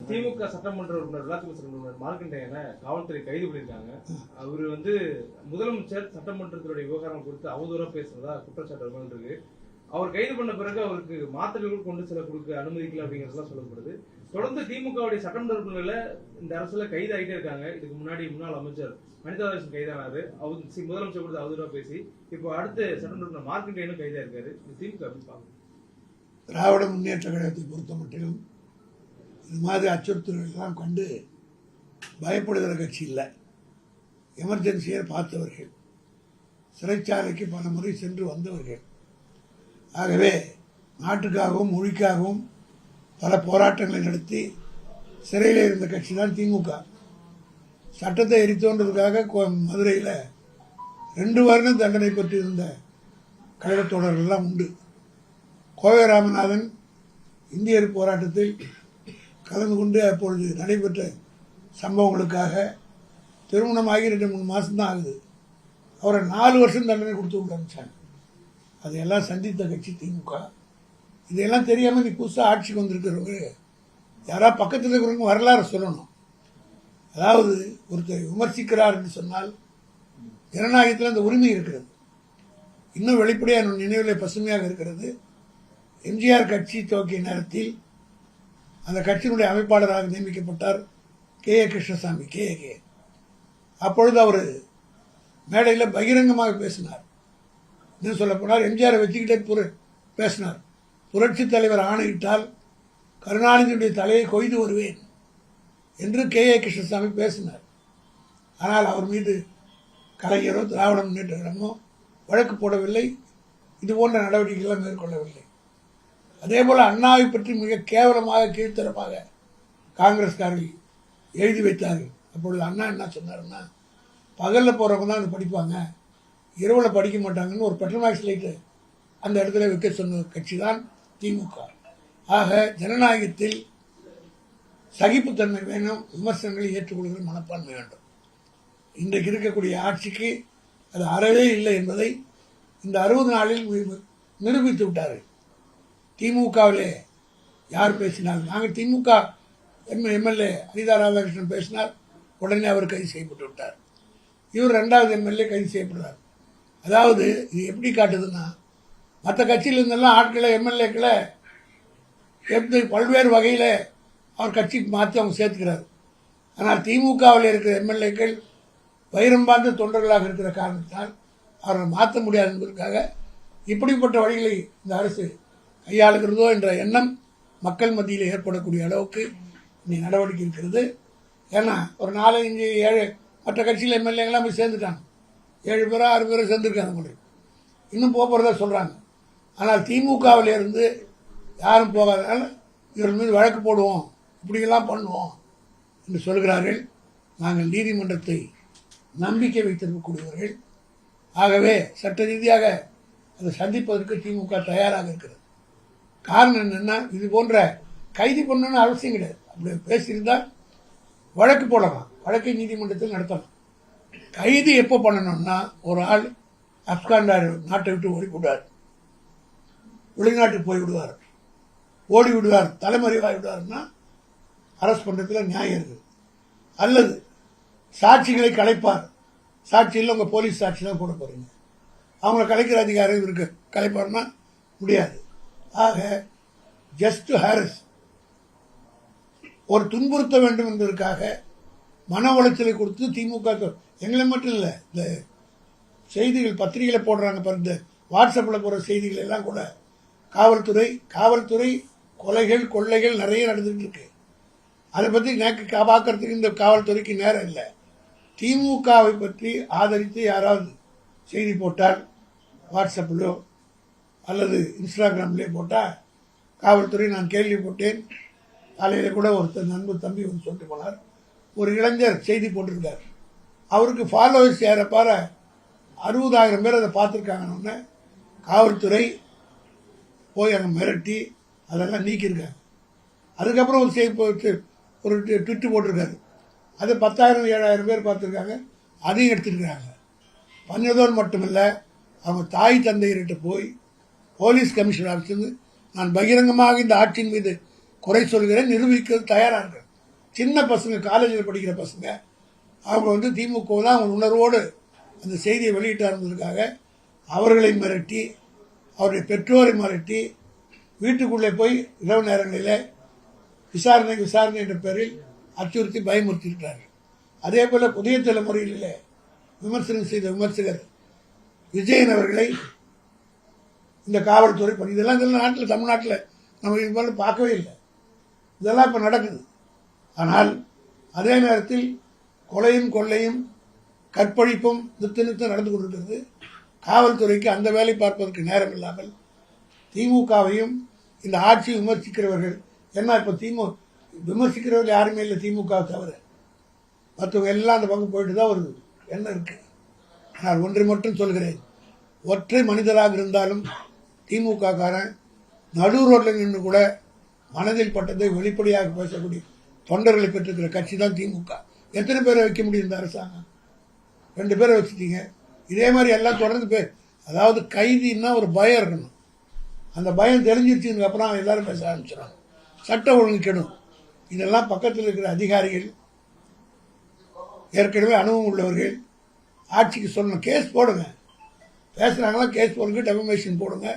திமுக சட்டமன்ற உறுப்பினர் உள்ளாட்சி உறுப்பினர் மார்க்கண்டேயனை காவல்துறை கைது பண்ணியிருக்காங்க. அவரு முதலமைச்சர் சட்டமன்றத்தினுடைய விவகாரம் குறித்து அவதூறா பேசுறதா குற்றச்சாட்டு இருக்கு. அவர் கைது பண்ண பிறகு அவருக்கு மாத்திரைகள் கொண்டு சில கொடுக்க அனுமதிக்கல அப்படிங்கறதெல்லாம் சொல்லப்படுது. தொடர்ந்து திமுகவுடைய சட்டமன்ற உறுப்பினர்ல இந்த அரசுல கைது ஆகிட்டே இருக்காங்க. இதுக்கு முன்னாடி முன்னாள் அமைச்சர் வனிதாதாசன் கைதானாரு. அவர் முதலமைச்சர் கொடுத்து அவதூறா பேசி இப்போ அடுத்த சட்டமன்ற உறுப்பினர் மார்க்கண்டேயனும் கைதா இருக்காரு. திமுக எப்படி பாருங்க? திராவிட முன்னேற்ற கழகத்தை பொறுத்த மட்டிலும் இது மாதிரி அச்சுறுத்தல்களெல்லாம் கண்டு பயப்படுகிற கட்சி இல்லை. எமர்ஜென்சியை பார்த்தவர்கள், சிறைச்சாலைக்கு பல முறை சென்று வந்தவர்கள். ஆகவே நாட்டுக்காகவும் மொழிக்காகவும் பல போராட்டங்களை நடத்தி சிறையில் இருந்த கட்சி தான் திமுக. சட்டத்தை எரித்தோன்றதுக்காக மதுரையில் 2 வருடம் தண்டனை பெற்றிருந்த கழகத் தோழர்கள்லாம் உண்டு. கோவை ராமநாதன் இந்தியர் போராட்டத்தில் கலந்து கொண்டு அப்பொழுது நடைபெற்ற சம்பவங்களுக்காக திருமணமாகி 2-3 மாதம்தான் ஆகுது. அவரை 4 வருஷம் தண்டனை கொடுத்து விட ஆரம்பிச்சாங்க. அதையெல்லாம் சந்தித்த கட்சி திமுக. இதையெல்லாம் தெரியாமல் நீ புதுசாக ஆட்சிக்கு வந்திருக்கிறவங்க யாராவது பக்கத்தில் இருக்கிறவங்க வரலாறு சொல்லணும். அதாவது ஒருத்தர் விமர்சிக்கிறார் என்று சொன்னால் ஜனநாயகத்தில் அந்த உரிமை இருக்கிறது. இன்னும் வெளிப்படையாக நினைவில் பசுமையாக இருக்கிறது. எம்ஜிஆர் கட்சி துவக்கிய நேரத்தில் அந்த கட்சியினுடைய அமைப்பாளராக நியமிக்கப்பட்டார் கே.ஏ. கிருஷ்ணசாமி. கே. அப்பொழுது அவர் மேடையில் பகிரங்கமாக பேசினார். இன்னும் சொல்ல போனார், எம்ஜிஆரை வச்சுக்கிட்டே பேசினார். புரட்சி தலைவர் ஆணையிட்டால் கருணாநிதியுடைய தலையை கொய்து வருவேன் என்று கே.ஏ. கிருஷ்ணசாமி பேசினார். ஆனால் அவர் மீது கலைஞரோ திராவிட முன்னேற்ற கழகமோ வழக்கு போடவில்லை. இது போன்ற நடவடிக்கைகளை மேற்கொள்ளவில்லை. அதேபோல் அண்ணாவை பற்றி மிக கேவலமாக கீழ்த்தரமாக காங்கிரஸ்காரர்கள் எழுதி வைத்தார்கள். அப்பொழுது அண்ணா என்ன சொன்னார்னா, பகலில் போகிறவங்க தான் அதை படிப்பாங்க, இரவில் படிக்க மாட்டாங்கன்னு ஒரு பெட்ரோமேக்ஸ் லைட்டு அந்த இடத்துல வைக்க சொன்ன கட்சி தான் திமுக. ஆக ஜனநாயகத்தில் சகிப்புத்தன்மை வேணும், விமர்சனங்களை ஏற்றுக்கொள்கிற மனப்பான்மை வேண்டும். இன்றைக்கு இருக்கக்கூடிய ஆட்சிக்கு அது அறவே இல்லை என்பதை இந்த 60 நாளில் நிரூபித்து விட்டார்கள். திமுகவிலே யார் பேசினார்? நாங்கள் திமுக எம்எல்ஏ அனிதா ராதாகிருஷ்ணன் பேசினார், உடனே அவர் கைது செய்யப்பட்டு விட்டார். இவர் 2வது எம்எல்ஏ கைது செய்யப்படுறார். அதாவது இது எப்படி காட்டுதுன்னா, மற்ற கட்சியிலிருந்தெல்லாம் ஆட்களை எம்எல்ஏக்களை எப்படி பல்வேறு வகையில் அவர் கட்சிக்கு மாற்றி அவங்க சேர்த்துக்கிறார். ஆனால் திமுகவில் இருக்கிற எம்எல்ஏக்கள் வைரம் பார்த்த தொண்டர்களாக இருக்கிற காரணத்தால் அவரை மாற்ற முடியாது என்பதற்காக இப்படிப்பட்ட வழிகளை இந்த அரசு கையாளுகிறதோ என்ற எண்ணம் மக்கள் மத்தியில் ஏற்படக்கூடிய அளவுக்கு இன்னைக்கு நடவடிக்கை இருக்கிறது. ஏன்னா ஒரு 4-5-7 மற்ற கட்சியில் எம்எல்ஏங்களாம் போய் சேர்ந்துட்டாங்க. 7 பேரோ 6 பேரோ சேர்ந்துருக்காங்க. உங்களுக்கு இன்னும் போகிறதா சொல்கிறாங்க. ஆனால் திமுகவில் இருந்து யாரும் போகாதனால இவர்கள் மீது வழக்கு போடுவோம், இப்படியெல்லாம் பண்ணுவோம் என்று சொல்கிறார்கள். நாங்கள் நீதிமன்றத்தை நம்பிக்கை வைத்திருக்கக்கூடியவர்கள். ஆகவே சட்ட ரீதியாக அதை சந்திப்பதற்கு திமுக தயாராக இருக்கிறது. காரணம் என்னன்னா, இது போன்ற கைது பண்ணணும்னு அவசியம் கிடையாது. அப்படி பேசியிருந்தால் வழக்கு போடலாம், வழக்கை நீதிமன்றத்தில் நடத்தலாம். கைது எப்போ பண்ணணும்னா, ஒரு ஆள் ஆப்கான் நாட்டை விட்டு ஓடி விடுவார், வெளிநாட்டுக்கு போய் விடுவார், ஓடி விடுவார், தலைமறைவாகி விடுவார்னா அரெஸ்ட் பண்ணுறதுல நியாயம் இருக்குது. அல்லது சாட்சிகளை கலைப்பார், சாட்சி இல்லை உங்கள் போலீஸ் சாட்சி தான் போட போறீங்க, அவங்கள கலைக்கிற அதிகாரம் இருக்கு, கலைப்பார்னா முடியாது. ஆக ஜஸ்ட் ஹாரஸ், ஒரு துன்புறுத்த வேண்டும் என்பதற்காக மன உளைச்சலை கொடுத்து திமுக எங்களை மட்டும் இல்லை, இந்த செய்திகள் பத்திரிகையில் போடுறாங்க பாருங்க, வாட்ஸ்அப்பில் போகிற செய்திகள் எல்லாம் கூட காவல்துறை கொலைகள் கொள்ளைகள் நிறைய நடந்துட்டு இருக்கு. அதை பற்றி பார்க்கறதுக்கு இந்த காவல்துறைக்கு நேரம் இல்லை. திமுகவை பற்றி ஆதரித்து யாராவது செய்தி போட்டால் வாட்ஸ்அப்பிலோ அல்லது இன்ஸ்டாகிராம்லேயே போட்டால் காவல்துறை நான் கேள்விப்பட்டேன். காலையில் கூட ஒருத்தர் நண்பர் தம்பி வந்து சொல்லிட்டு போனார், ஒரு இளைஞர் செய்தி போட்டிருக்கார், அவருக்கு ஃபாலோவர்ஸ் ஏறப்பார 60,000 பேர் அதை பார்த்துருக்காங்கன்னு காவல்துறை போய் அங்கே மிரட்டி அதெல்லாம் நீக்கியிருக்காங்க. அதுக்கப்புறம் ஒரு ட்விட்டு போட்டிருக்காரு, அது 10,000-7,000 பேர் பார்த்துருக்காங்க, அதையும் எடுத்துருக்காங்க. பண்ணதோடு மட்டுமில்லை, அவங்க தாய் தந்தையர்கிட்ட போய் போலீஸ் கமிஷனர் ஆஃபீஸிலிருந்து நான் பகிரங்கமாக இந்த ஆட்சியின் மீது குறை சொல்கிறேன், நிரூபிக்கிறது தயாராக இருக்கிறேன். சின்ன பசங்க காலேஜில் படிக்கிற பசங்க அவங்க வந்து திமுக தான் அவங்க உணர்வோடு அந்த செய்தியை வெளியிட்டாருன்றதுக்காக அவர்களை மிரட்டி அவருடைய பெற்றோரை மிரட்டி வீட்டுக்குள்ளே போய் இரவு நேரங்களில் விசாரணை என்ற பெயரில் அச்சுறுத்தி பயமுறுத்தியிருக்கிறார்கள். அதே போல புதிய தலைமுறையிலே விமர்சனம் செய்த விமர்சகர் விஜயன் அவர்களை இந்த காவல்துறை பணி இதெல்லாம் நாட்டில் தமிழ்நாட்டில் நம்ம இது போல பார்க்கவே இல்லை. இதெல்லாம் இப்போ நடக்குது. ஆனால் அதே நேரத்தில் கொலையும் கொள்ளையும் கற்பழிப்பும் நிறுத்த நடந்து கொண்டிருக்கிறது. காவல்துறைக்கு அந்த வேலை பார்ப்பதற்கு நேரம் இல்லாமல் திமுகவையும் இந்த ஆட்சியை விமர்சிக்கிறவர்கள் என்ன இப்போ விமர்சிக்கிறவர்கள் யாருமே இல்லை திமுக தவிர மற்றவங்க எல்லாம் அந்த பக்கம் போயிட்டு தான் வருது. என்ன இருக்கு? நான் ஒன்றை மட்டும் சொல்கிறேன், ஒற்றை மனிதராக இருந்தாலும் திமுக காரன் நடு ரோட்டில் நின்று கூட மனதில் பட்டதை வெளிப்படையாக பேசக்கூடிய தொண்டர்களை பெற்றிருக்கிற கட்சி தான் திமுக. எத்தனை பேரை வைக்க முடியும் இந்த அரசாங்கம்? 2 பேரை வச்சுட்டீங்க. இதே மாதிரி எல்லாம் தொடர்ந்து அதாவது கைதின்னா ஒரு பயம் இருக்கணும். அந்த பயம் தெரிஞ்சிருச்சுன்னு அப்புறம் எல்லாரும் பேச ஆரம்பிச்சிடும். சட்டம் ஒழுங்கு கெடும். இதெல்லாம் பக்கத்தில் இருக்கிற அதிகாரிகள் ஏற்கனவே அனுபவம் உள்ளவர்கள் ஆட்சிக்கு சொல்லணும். கேஸ் போடுங்க, பேசுறாங்களா கேஸ் போடுங்க, டெஃபமேஷன் போடுங்க,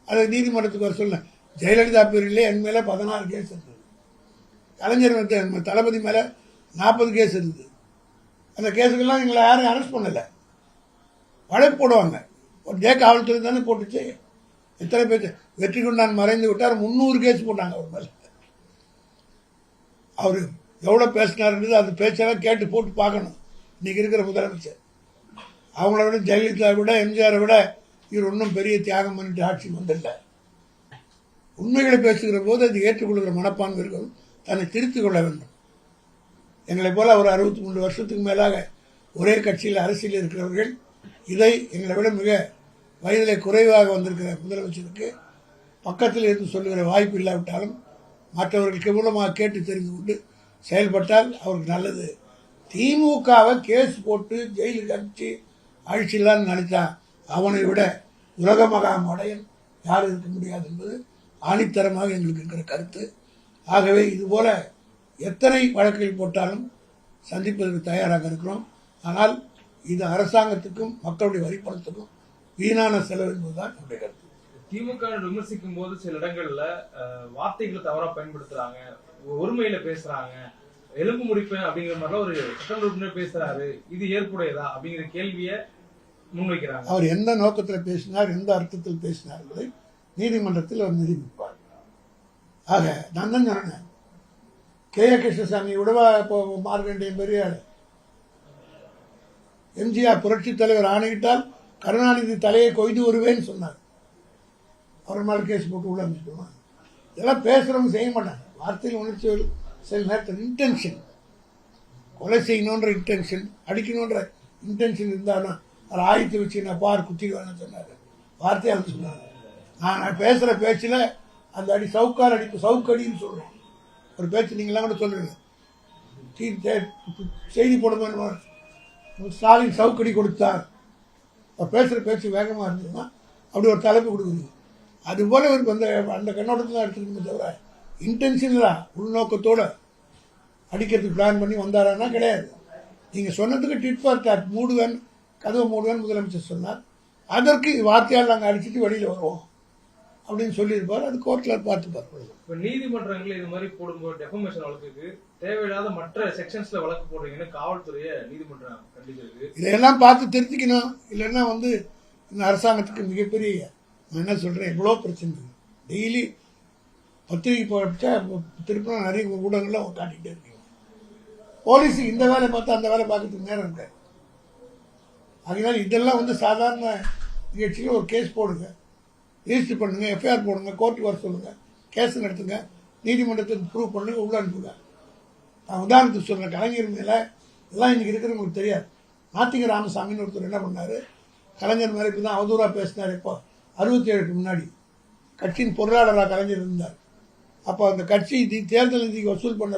அதை நீதிமன்றத்துக்கு வர சொல்லுங்க. ஜெயலலிதா பேரிலே என் மேலே 16 கேஸ் இருக்குது. கலைஞர் தளபதி மேலே 40 கேஸ் இருக்குது. அந்த கேஸுக்கெல்லாம் எங்களை யாரும் அரெஸ்ட் பண்ணலை. வழக்கு போடுவாங்க. ஒரு டே காவல்துறை தானே போட்டுச்சு. எத்தனை பேர் வெற்றி கொண்டான் மறைந்து விட்டார், 300 கேஸ் போட்டாங்க அவர் மேலே. அவர் எவ்வளோ பேசினாருன்றது அந்த பேச்செல்லாம் கேட்டு போட்டு பார்க்கணும். இன்னைக்கு இருக்கிற முதலமைச்சர் அவங்கள விட ஜெயலலிதா விட எம்ஜிஆரை விட இவர் ஒன்றும் பெரிய தியாகம் பண்ணிட்டு ஆட்சிக்கு வந்தில்லை. உண்மைகளை பேசுகிற போது அது ஏற்றுக்கொள்கிற மனப்பான்மை இருக்கணும். தன்னை திருத்திக் கொள்ள வேண்டும். எங்களை போல ஒரு 63 வருஷத்துக்கு மேலாக ஒரே கட்சியில் அரசியல் இருக்கிறவர்கள் இதை எங்களை விட மிக வயதிலே குறைவாக வந்திருக்கிற முதலமைச்சருக்கு பக்கத்தில் இருந்து சொல்லுகிற வாய்ப்பு இல்லாவிட்டாலும் மற்றவர்களுக்கு மூலமாக கேட்டு தெரிந்து கொண்டு செயல்பட்டால் அவருக்கு நல்லது. திமுகவை கேஸ் போட்டு ஜெயிலுக்கு அனுப்பிச்சு அழிச்சிடலான்னு நினைச்சா அவனை விட உலக மகா மடையன் யாரும் இருக்க முடியாது என்பது ஆணித்தரமாக எங்களுக்கு இருக்கிற கருத்து. ஆகவே இதுபோல எத்தனை வழக்குகள் போட்டாலும் சந்திப்பதற்கு தயாராக இருக்கிறோம். ஆனால் இது அரசாங்கத்துக்கும் மக்களுடைய வரிப்பணத்துக்கும் வீணான செலவு என்பதுதான் என்னுடைய கருத்து. திமுக விமர்சிக்கும் போது சில இடங்கள்ல வார்த்தைகளை தவறா பயன்படுத்துறாங்க, ஒருமையில பேசுறாங்க, எலும்பு முடிப்பேன் அப்படிங்கிற மாதிரி ஒரு சட்ட உறுப்பினர் பேசுறாரு, இது ஏற்புடையதா அப்படிங்கிற கேள்வியை முன்வைக்கிறாங்க. அவர் எந்த நோக்கத்தில் பேசினார், எந்த அர்த்தத்தில் பேசினார் என்பதை நீதிமன்றத்தில் அவர் நிரூபிப்பார். ஆக நான் தான் சொன்னேன், கே கிருஷ்ணசாமி விடவா இப்போ மார்க்கண்டியன் பெரிய எம்ஜிஆர் புரட்சி தலைவர் ஆணையிட்டால் கருணாநிதி தலையை கொய்து வருவேன்னு சொன்னார். அவர் மேலே கேஸ் போட்டு உள்ள அமைச்சிடுவாங்க. இதெல்லாம் பேசுறவங்க செய்ய மாட்டாங்க. வார்த்தையில் உணர்ச்சி சில நேரத்தில் இன்டென்ஷன், கொலை செய்யணுன்ற இன்டென்ஷன், அடிக்கணுன்ற இன்டென்ஷன் இருந்தாலும் அவர் ஆயத்தை வச்சு நான் பார் குத்திடுவேன்னு சொன்னார். வார்த்தையால் சொன்னார். நான் பேசுகிற பேச்சில் அந்த அடி சவுக்கால் அடிப்பு சவுக்கடின்னு சொல்கிறோம். ஒரு பேச்சு நீங்களாம் கூட சொல்லுங்க, செய்தி போடும்போது ஸ்டாலின் சவுக்கடி கொடுத்தார். அவர் பேசுகிற பேச்சு வேகமாக இருந்ததுன்னா அப்படி ஒரு தலைப்பு கொடுக்குது. அதுபோல இவருக்கு அந்த கண்ணோட்டத்தில் தான் எடுத்துக்கணுமே தவிர இன்டென்ஷனலாக உள்நோக்கத்தோடு அடிக்கிறதுக்கு பிளான் பண்ணி வந்தாரான்னா கிடையாது. நீங்கள் சொன்னதுக்கு டிட் ஃபார் டாட் மூடுவேன், கதவை மூடுவேன் முதலமைச்சர் சொன்னார். அதற்கு வார்த்தையால் நாங்கள் அடிச்சுட்டு வெளியில் வருவோம் அப்படின்னு சொல்லியிருப்பார். அது கோர்ட்டில் பார்த்துப்பார். இப்போ நீதிமன்றங்கள் இது மாதிரி போடும்போது டெஃபமேஷன் வழக்குக்கு தேவையில்லாத மற்ற செக்ஷன்ஸ்ல வழக்கு போடுறீங்கன்னு காவல்துறையை நீதிமன்றம் கண்டிச்சிருக்கு. இதையெல்லாம் பார்த்து தெரிஞ்சுக்கணும். இல்லைன்னா இந்த அரசாங்கத்துக்கு மிகப்பெரிய, நான் என்ன சொல்றேன், எவ்வளோ பிரச்சனை டெய்லி பத்திரிகை போச்சா திருப்பி நிறைய ஊடகங்கள்ல காட்டிக்கிட்டே இருக்கீங்க. போலீஸுக்கு இந்த வேலை பார்த்து அந்த வேலை பார்க்கறதுக்கு நேரம் இருக்காது. அதனால இதெல்லாம் சாதாரண நிகழ்ச்சியில் ஒரு கேஸ் போடுங்க, ரிஜிஸ்டர் பண்ணுங்க, எஃப்ஐஆர் போடுங்க, கோர்ட்டுக்கு வர சொல்லுங்க, கேஸ் நடத்துங்க, நீதிமன்றத்துக்கு ப்ரூவ் பண்ணுங்க, உள்ள அனுப்புங்க. நான் உதாரணத்துக்கு சொல்றேன், கலைஞர் மேல எல்லாம் இன்னைக்கு இருக்கிறவங்களுக்கு தெரியாது. நாத்திக ராமசாமின்னு ஒருத்தர் என்ன பண்ணாரு, கலைஞர் மேல இப்பதான் அவதூறா பேசினார். இப்போ 67க்கு முன்னாடி கட்சியின் பொருளாளராக கலைஞர் இருந்தார். அப்போ அந்த கட்சி தேர்தல் நிதிக்கு வசூல் பண்ண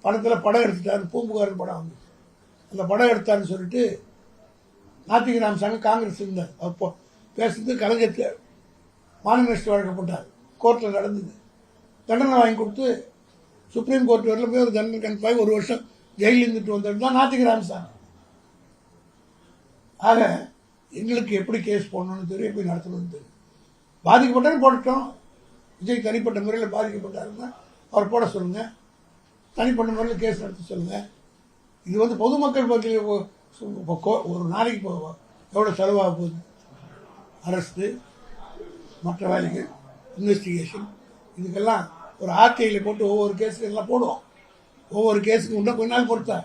பணத்தில் படம் எடுத்துட்டாரு. பூம்புகார் படம் வந்து அந்த படம் எடுத்தாருன்னு சொல்லிட்டு நாத்திக ராமசாமி காங்கிரஸ் இருந்தார். அப்போ பேசுறது கலைஞர் மாநில வழங்கப்பட்டார். கோர்ட்டில் நடந்தது. தண்டனை வாங்கி கொடுத்து சுப்ரீம் கோர்ட் வரல போய் ஒரு தண்டனை கன்ஃபாய் 1 வருஷம் ஜெயிலில் இருந்துட்டு வந்தது தான் நாத்திக ராமசாமி. ஆக எங்களுக்கு எப்படி கேஸ் போடணும்னு தெரியும், எப்படி நடத்தணும்னு தெரியும். பாதிக்கப்பட்டாலும் போடட்டும். விஜய் தனிப்பட்ட முறையில் பாதிக்கப்பட்டாருன்னா அவர் போட சொல்லுங்க, தனிப்பட்ட முறையில் கேஸ் நடத்த சொல்லுங்க. இது வந்து பொதுமக்கள் பற்றியில் ஒரு நாளைக்கு எவ்வளோ செலவாக போகுது, அரசு மற்ற வேலைகள், இன்வெஸ்டிகேஷன், இதுக்கெல்லாம் ஒரு ஆர்டிஐயில் போட்டு ஒவ்வொரு கேஸுக்கு எல்லாம் போடுவோம். ஒவ்வொரு கேஸுக்கு இன்னும் கொஞ்ச நாள் பொறுத்தா.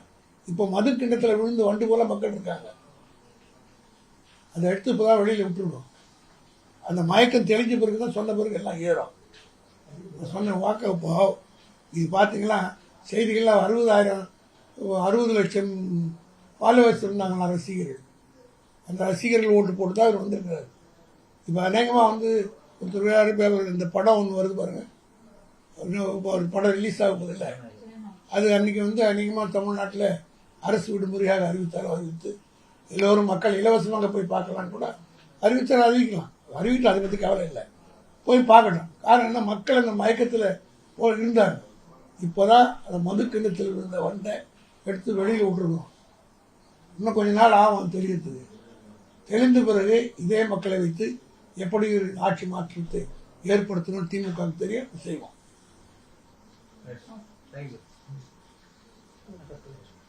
இப்போ மது கிண்ணத்தில் விழுந்து வண்டு போல மக்கள் இருக்காங்க. அதை எடுத்து இப்போ தான் வெளியில் விட்டுருணும். அந்த மயக்கம் தெளிஞ்ச பிறகு தான் சொன்ன பிறகு எல்லாம் ஏறும். சொன்ன வாக்க இப்போ இது பார்த்தீங்கன்னா செய்திகள்லாம் 60 லட்சம் ஃபாலோவர்ஸ் இருந்தாங்களா ரசிகர்கள். அந்த ரசிகர்கள் ஓட்டு போட்டு தான் அவர் வந்திருக்கிறார். இப்போ அநேகமாக வந்து ஒருத்தர் இந்த படம் ஒன்று வருது பாருங்க, ஒரு படம் ரிலீஸ் ஆக போதில்லை, அது அன்றைக்கி வந்து அநேகமாக தமிழ்நாட்டில் அரசு விடுமுறையாக அறிவித்து எல்லோரும் மக்கள் இலவசமாக போய் பார்க்கலான்னு கூட அறிவிக்கலாம். அறிவிட்டு அதை பற்றி கவலை இல்லை, போய் பார்க்கணும். காரணம் என்ன, மக்கள் அந்த மயக்கத்தில் இருந்தாங்க. இப்போதான் அந்த மது கிண்ணத்தில் இருந்த வண்டை எடுத்து வெளியில் விட்டுருணும். இன்னும் கொஞ்ச நாள் ஆகும் தெரியறதுக்கு. தெளிந்த பிறகு இதே மக்களை வைத்து எப்படி ஆட்சி மாற்றத்தை ஏற்படுத்தணும் திமுக தெரிய செய்வோம். தேங்க்யூ.